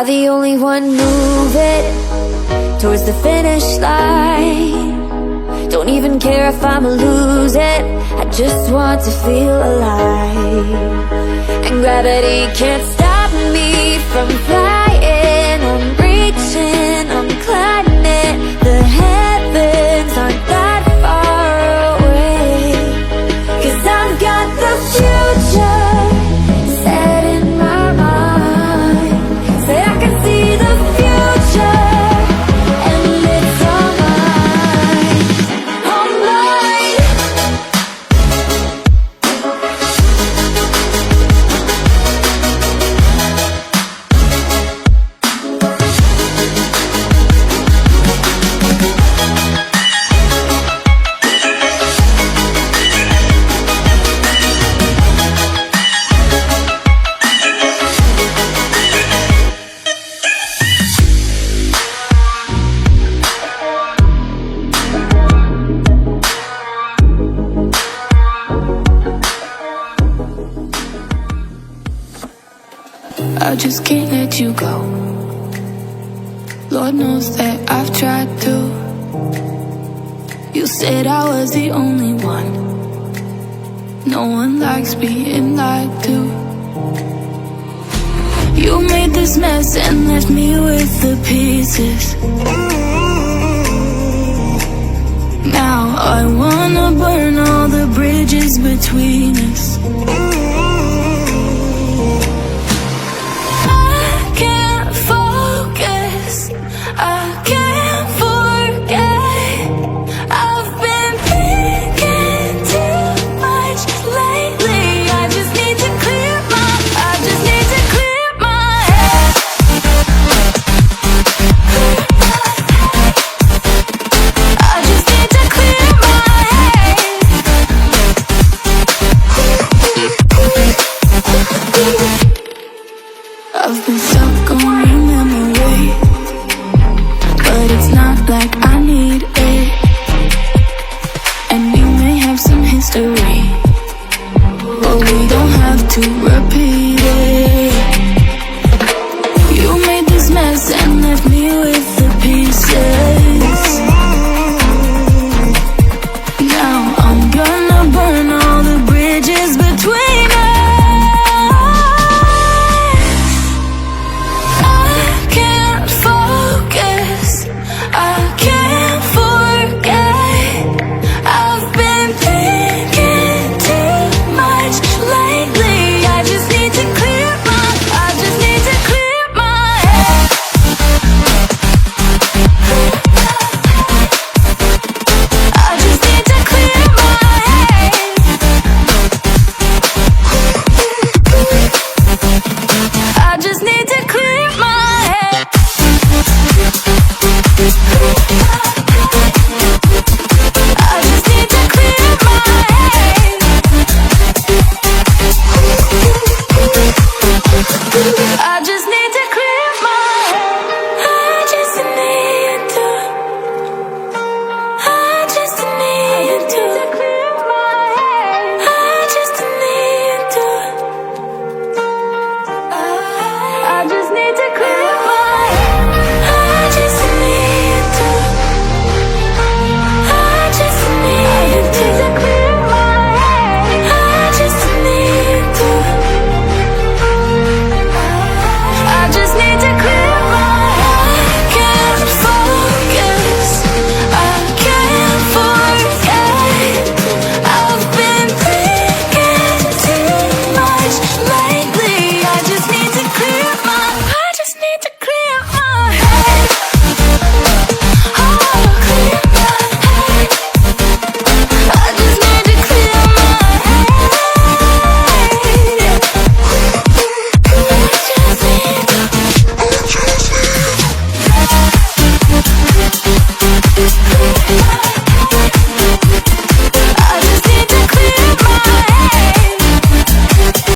I the only one moving towards the finish line? Don't even care if I'ma lose it, I just want to feel alive. And gravity can't stop me from flying. I'm reaching, I'm climbing. The heavens aren't that far away. 'Cause I've got the future set in my mind. Say I can see the future, and it's all mine. All mine. I just can't let you go. Lord knows that I've tried to. You said I was the only one. No one likes being lied to. You made this mess and left me with the pieces. Now I wanna burn all the bridges between us.